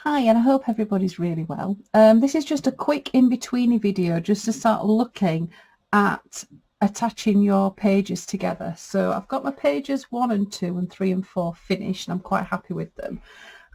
Hi, and I hope everybody's really well. This is just a quick in-betweeny video just to start looking at attaching your pages together. So I've got my pages 1 and 2 and 3 and 4 finished, and I'm quite happy with them.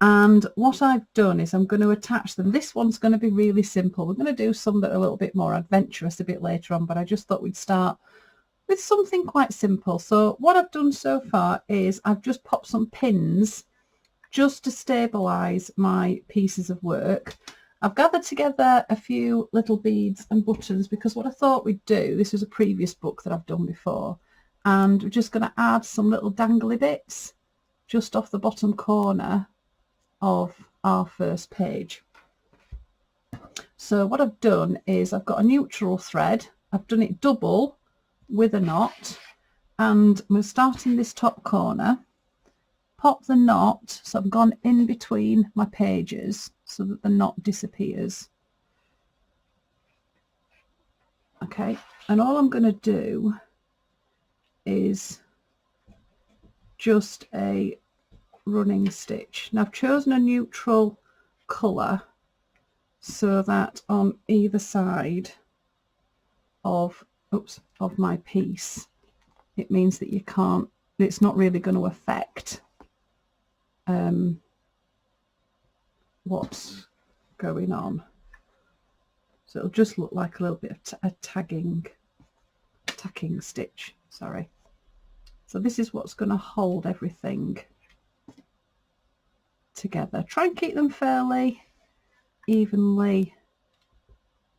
And what I've done is I'm going to attach them. This one's going to be really simple. We're going to do some that are a little bit more adventurous a bit later on, but I just thought we'd start with something quite simple. So what I've done so far is I've just popped some pins just to stabilize my pieces of work. I've gathered together a few little beads and buttons because what I thought we'd do, this was a previous book that I've done before, and we're just going to add some little dangly bits just off the bottom corner of our first page. So what I've done is I've got a neutral thread, I've done it double with a knot, and we're starting this top corner. Pop the knot, so I've gone in between my pages so that the knot disappears. Okay, and all I'm going to do is just a running stitch. Now I've chosen a neutral colour so that on either side of my piece it means that it's not really going to affect what's going on. So it'll just look like a little bit of a tacking stitch, sorry. So this is what's going to hold everything together. Try and keep them fairly evenly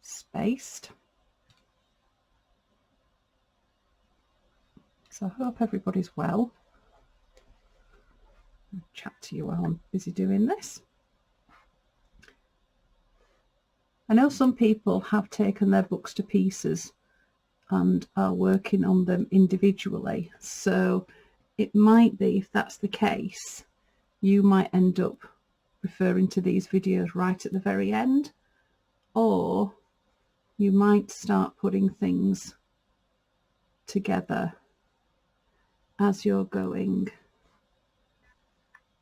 spaced. So I hope everybody's well. I'll chat to you while I'm busy doing this. I know some people have taken their books to pieces and are working on them individually, so it might be, if that's the case, you might end up referring to these videos right at the very end, or you might start putting things together as you're going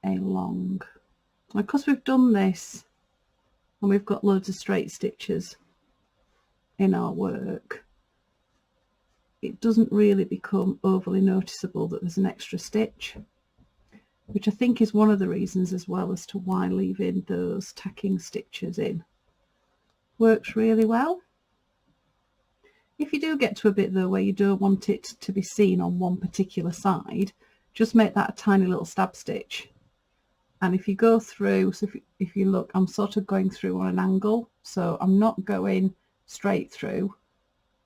along. Because we've done this and we've got loads of straight stitches in our work, it doesn't really become overly noticeable that there's an extra stitch, which I think is one of the reasons as well as to why leaving those tacking stitches in works really well. If you do get to a bit though where you don't want it to be seen on one particular side, just make that a tiny little stab stitch. And if you go through, so if you look, I'm sort of going through on an angle, so I'm not going straight through,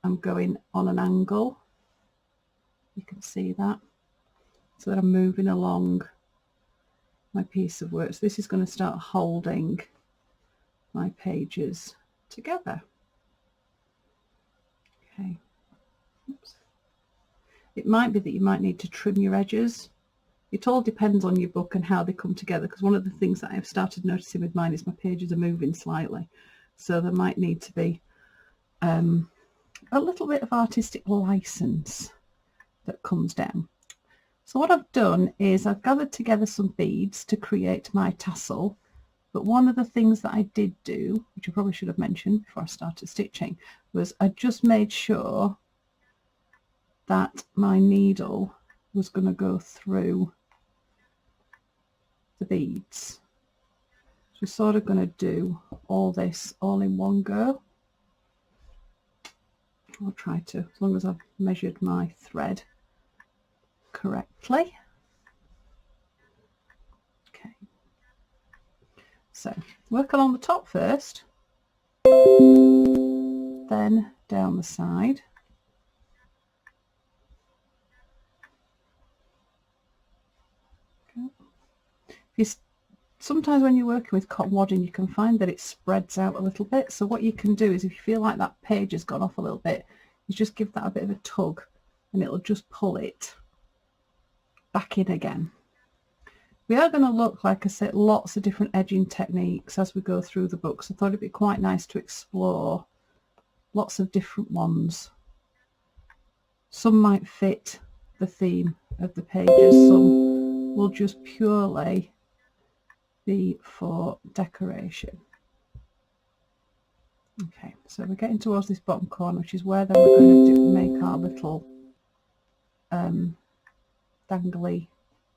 I'm going on an angle. You can see that, so that I'm moving along my piece of work. So this is going to start holding my pages together. Okay. Oops. It might be that you might need to trim your edges. It all depends on your book and how they come together, because one of the things that I've started noticing with mine is my pages are moving slightly, so there might need to be a little bit of artistic license that comes down. So what I've done is I've gathered together some beads to create my tassel, but one of the things that I did do, which I probably should have mentioned before I started stitching, was I just made sure that my needle was going to go through the beads. So we're sort of going to do all this all in one go. I'll try to, as long as I've measured my thread correctly. Okay, so work along the top first, then down the side. Sometimes when you're working with cotton wadding you can find that it spreads out a little bit, so what you can do is if you feel like that page has gone off a little bit, you just give that a bit of a tug and it'll just pull it back in again. We are going to look, like I said, lots of different edging techniques as we go through the book, so I thought it'd be quite nice to explore lots of different ones. Some might fit the theme of the pages, some will just purely be for decoration. Okay, so we're getting towards this bottom corner, which is where then we're going to make our little dangly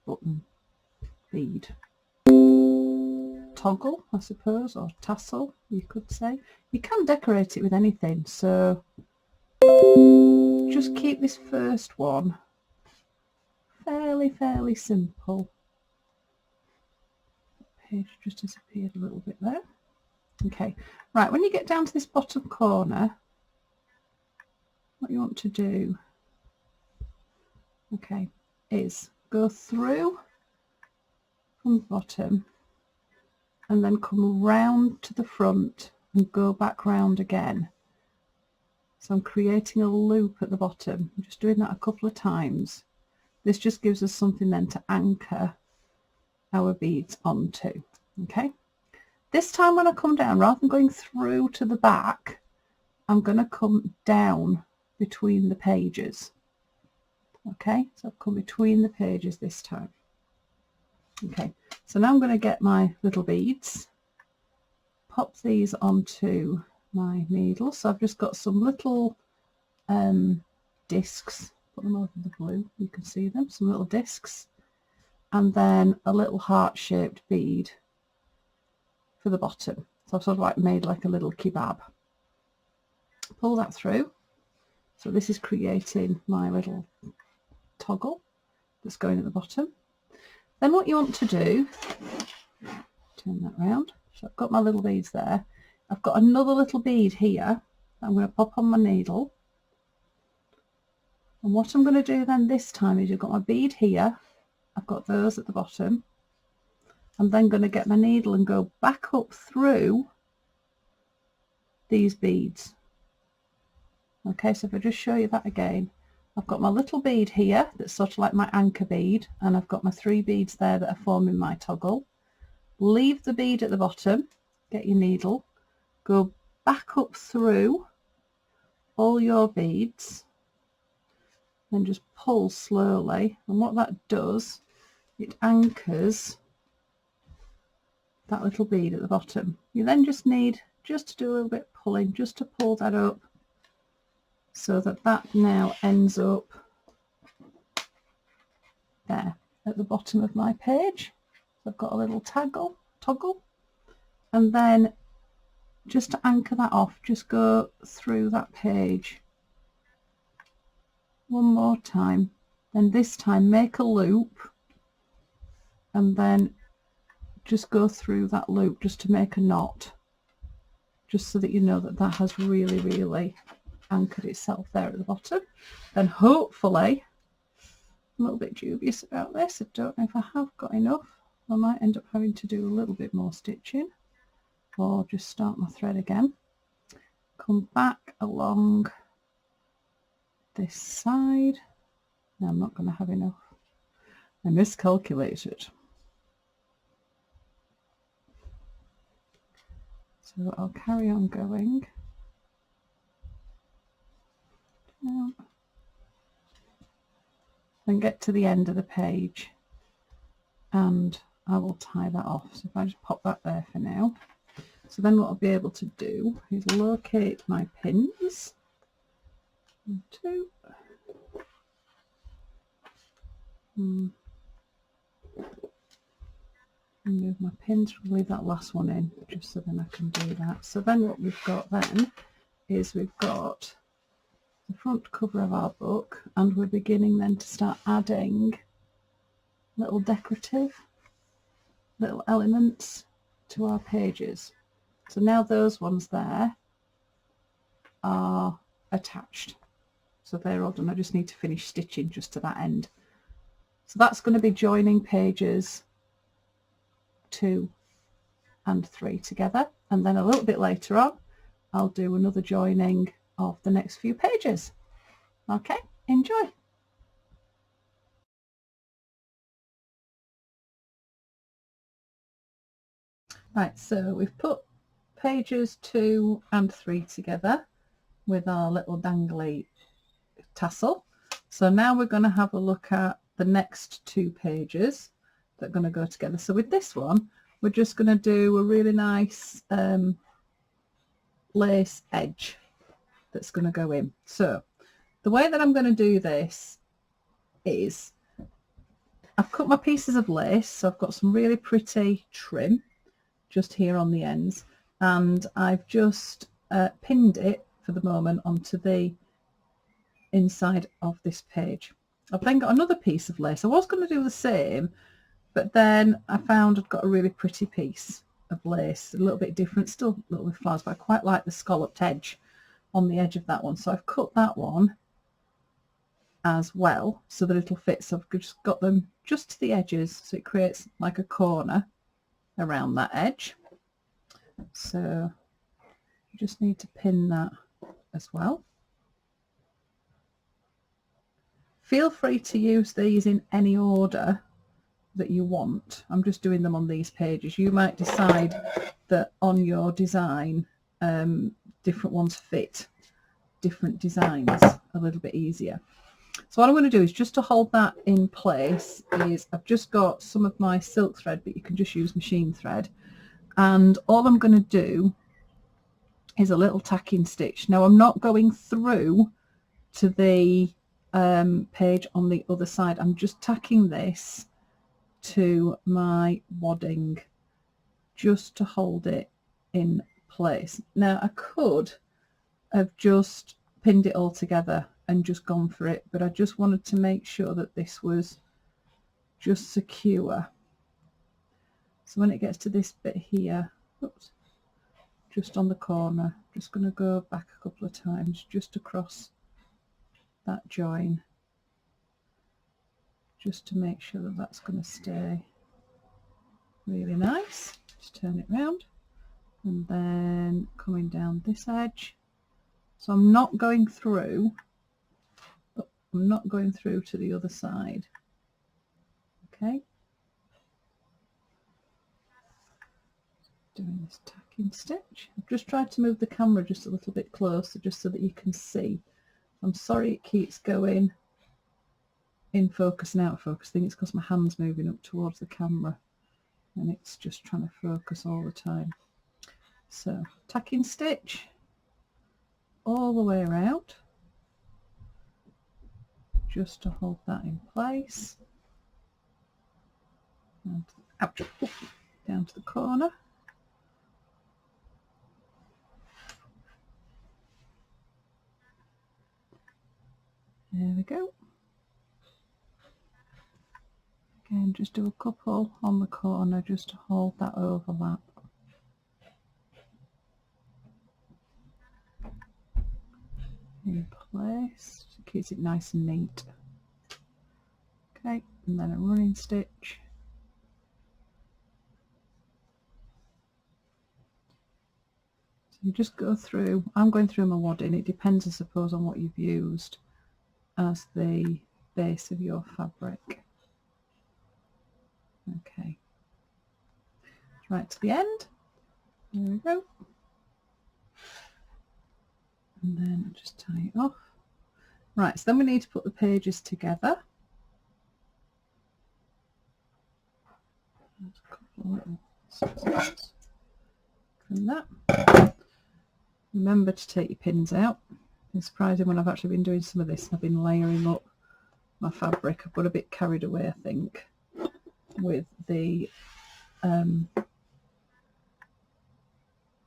button bead. Toggle, I suppose, or tassel, you could say. You can decorate it with anything, so just keep this first one fairly simple. The page just disappeared a little bit there. Okay, right, when you get down to this bottom corner, what you want to do, okay, is go through from the bottom and then come round to the front and go back round again. So I'm creating a loop at the bottom. I'm just doing that a couple of times. This just gives us something then to anchor our beads onto. Okay, this time when I come down, rather than going through to the back, I'm going to come down between the pages. Okay, so I've come between the pages this time. Okay, so now I'm going to get my little beads, pop these onto my needle. So I've just got some little discs, put them over the blue, you can see them, some little discs, and then a little heart-shaped bead for the bottom. So I've sort of like made like a little kebab. Pull that through. So this is creating my little toggle that's going at the bottom. Then what you want to do, turn that round. So I've got my little beads there. I've got another little bead here that I'm going to pop on my needle. And what I'm going to do then this time is, you've got my bead here, I've got those at the bottom. I'm then going to get my needle and go back up through these beads. Okay, so if I just show you that again, I've got my little bead here that's sort of like my anchor bead, and I've got my 3 beads there that are forming my toggle. Leave the bead at the bottom, get your needle, go back up through all your beads, then just pull slowly, and what that does, it anchors that little bead at the bottom. You then just need just to do a little bit of pulling, just to pull that up, so that that now ends up there at the bottom of my page. So I've got a little toggle, and then just to anchor that off, just go through that page one more time, then this time make a loop, and then just go through that loop just to make a knot, just so that you know that that has really anchored itself there at the bottom. Then hopefully, I'm a little bit dubious about this, I don't know if I have got enough. I might end up having to do a little bit more stitching, or just start my thread again, come back along this side. No, I'm not going to have enough, I miscalculated. So I'll carry on going down and get to the end of the page, and I will tie that off. So if I just pop that there for now. So then what I'll be able to do is locate my pins. 1, 2. And move my pins, leave that last one in just so then I can do that. So then what we've got then is we've got the front cover of our book, and we're beginning then to start adding little decorative little elements to our pages. So now those ones there are attached, so they're all done. I just need to finish stitching just to that end. So that's going to be joining pages 2 and 3 together, and then a little bit later on I'll do another joining of the next few pages. Okay, enjoy. Right, so we've put pages 2 and 3 together with our little dangly tassel. So now we're going to have a look at the next 2 pages that are going to go together. So with this one, we're just going to do a really nice lace edge that's going to go in. So the way that I'm going to do this is I've cut my pieces of lace, so I've got some really pretty trim just here on the ends, and I've just pinned it for the moment onto the inside of this page. I've then got another piece of lace. I was going to do the same, but then I found I'd got a really pretty piece of lace, a little bit different, still a little with flowers, but I quite like the scalloped edge on the edge of that one, so I've cut that one as well so that it'll fit. So I've just got them just to the edges, so it creates like a corner around that edge. So you just need to pin that as well. Feel free to use these in any order that you want. I'm just doing them on these pages. You might decide that on your design different ones fit different designs a little bit easier. So what I'm going to do is, just to hold that in place, is I've just got some of my silk thread, but you can just use machine thread, and all I'm going to do is a little tacking stitch. Now I'm not going through to the page on the other side. I'm just tacking this to my wadding just to hold it in place. Now I could have just pinned it all together and just gone for it, but I just wanted to make sure that this was just secure. So when it gets to this bit here, oops, just on the corner, just going to go back a couple of times just across that join, just to make sure that that's going to stay really nice. Just turn it round, and then coming down this edge. So I'm not going through, but I'm not going through to the other side. Okay. Doing this tacking stitch. I've just tried to move the camera just a little bit closer just so that you can see. I'm sorry it keeps going in focus and out of focus. I think it's because my hand's moving up towards the camera and it's just trying to focus all the time. So tacking stitch all the way around just to hold that in place, and ouch, down to the corner. There we go. Again, just do a couple on the corner just to hold that overlap. In place, so it keeps it nice and neat. Okay, and then a running stitch. So you just go through, I'm going through my wadding, it depends I suppose on what you've used as the base of your fabric. Okay, right to the end, there we go. And then just tie it off. Right, so then we need to put the pages together. There's a couple of little scissors from that. Remember to take your pins out. It's surprising when I've actually been doing some of this, I've been layering up my fabric. I've got a bit carried away, I think, with the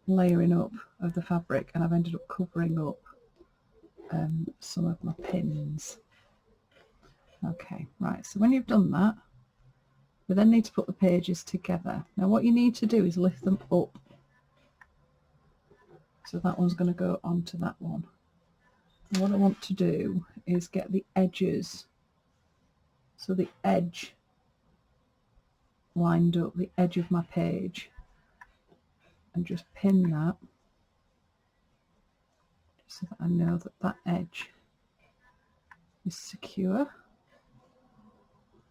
layering up of the fabric, and I've ended up covering up some of my pins. Okay, right, so when you've done that, we then need to put the pages together. Now what you need to do is lift them up. So that one's going to go onto that one. And what I want to do is get the edges, so the edge lined up, the edge of my page, and just pin that just so that I know that that edge is secure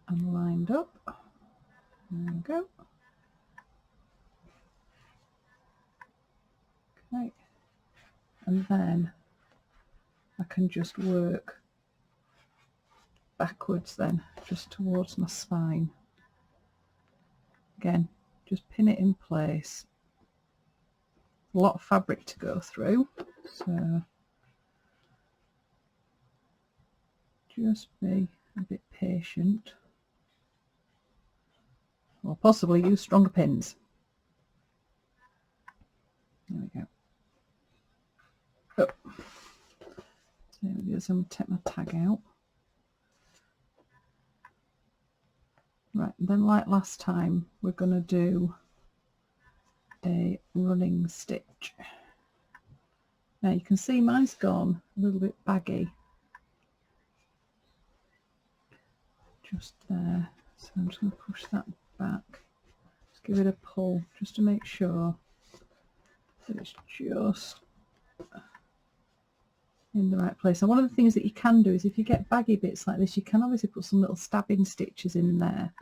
and lined up. There we go. Okay, and then I can just work backwards then just towards my spine. Again, just pin it in place. A lot of fabric to go through, so just be a bit patient, or possibly use stronger pins. There we go. Oh. So there we go. So I'm going to take my tag out. Right, then like last time, we're going to do a running stitch. Now you can see mine's gone a little bit baggy. Just there. So I'm just going to push that back. Just give it a pull just to make sure that it's just in the right place. And one of the things that you can do is if you get baggy bits like this, you can obviously put some little stabbing stitches in there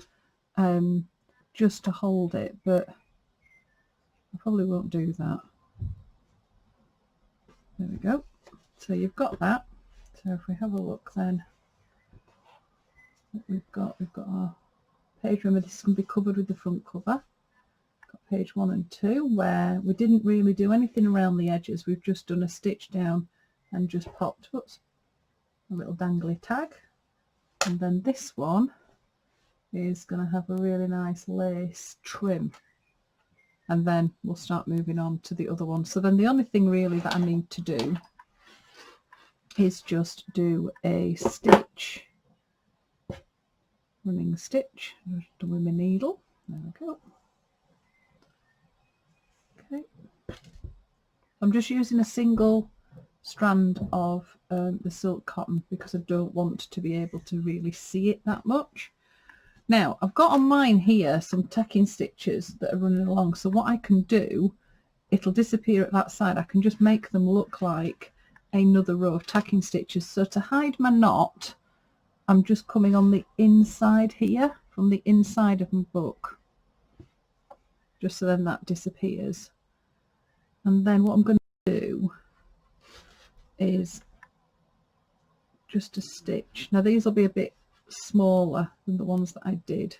just to hold it, but I probably won't do that. There we go. So you've got that. So if we have a look then, what we've got our page. Remember, this is going to be covered with the front cover. Got page 1 and 2 where we didn't really do anything around the edges. We've just done a stitch down and just popped a little dangly tag. And then this one is going to have a really nice lace trim. And then we'll start moving on to the other one. So then the only thing really that I need to do is just do a stitch, running stitch, just with my needle. There we go. Okay. I'm just using a single strand of the silk cotton because I don't want to be able to really see it that much. Now I've got on mine here some tacking stitches that are running along, so what I can do, it'll disappear at that side, I can just make them look like another row of tacking stitches. So to hide my knot, I'm just coming on the inside here, from the inside of my book, just so then that disappears. And then what I'm going to do is just a stitch. Now these will be a bit smaller than the ones that I did.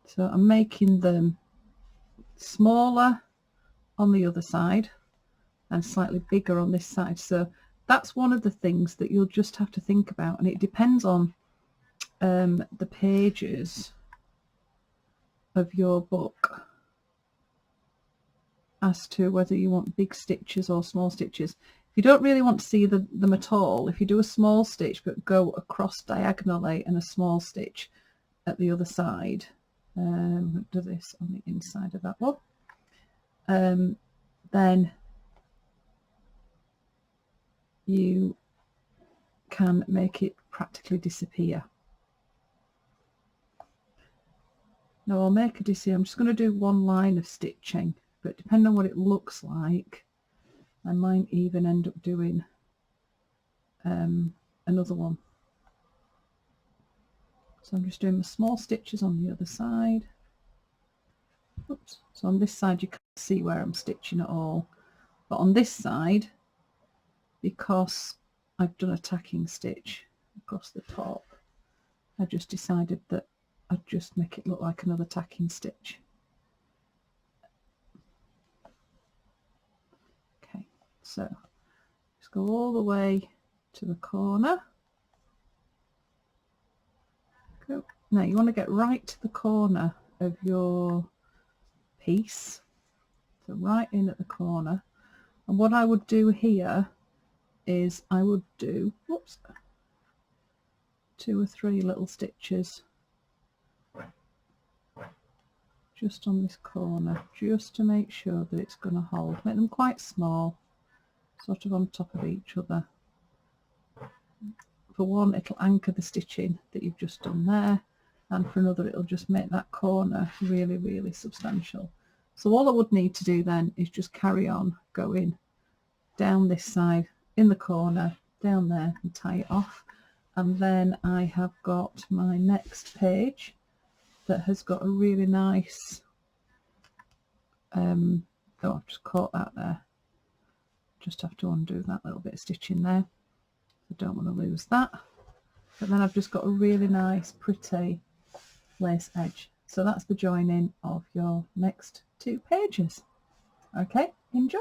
So I'm making them smaller on the other side and slightly bigger on this side. So that's one of the things that you'll just have to think about, and it depends on the pages of your book as to whether you want big stitches or small stitches. If you don't really want to see them at all, if you do a small stitch but go across diagonally and a small stitch at the other side, do this on the inside of that one, then you can make it practically disappear. Now I'll make a decision. I'm just going to do one line of stitching, but depending on what it looks like, I might even end up doing another one. So I'm just doing my small stitches on the other side. Oops. So on this side you can't see where I'm stitching at all, but on this side, because I've done a tacking stitch across the top, I just decided that I'd just make it look like another tacking stitch. Okay, so just go all the way to the corner. Go. Now you want to get right to the corner of your piece, so right in at the corner. And what I would do here is I would do, whoops, 2 or 3 little stitches just on this corner, just to make sure that it's going to hold. Make them quite small, sort of on top of each other. For one, it'll anchor the stitching that you've just done there, and for another it'll just make that corner really, really substantial. So all I would need to do then is just carry on going down this side in the corner, down there, and tie it off. And then I have got my next page that has got a really nice, oh, I've just caught that there. Just have to undo that little bit of stitching there. I don't want to lose that. but then I've just got a really nice pretty lace edge. So that's the joining of your next 2 pages. Okay, enjoy.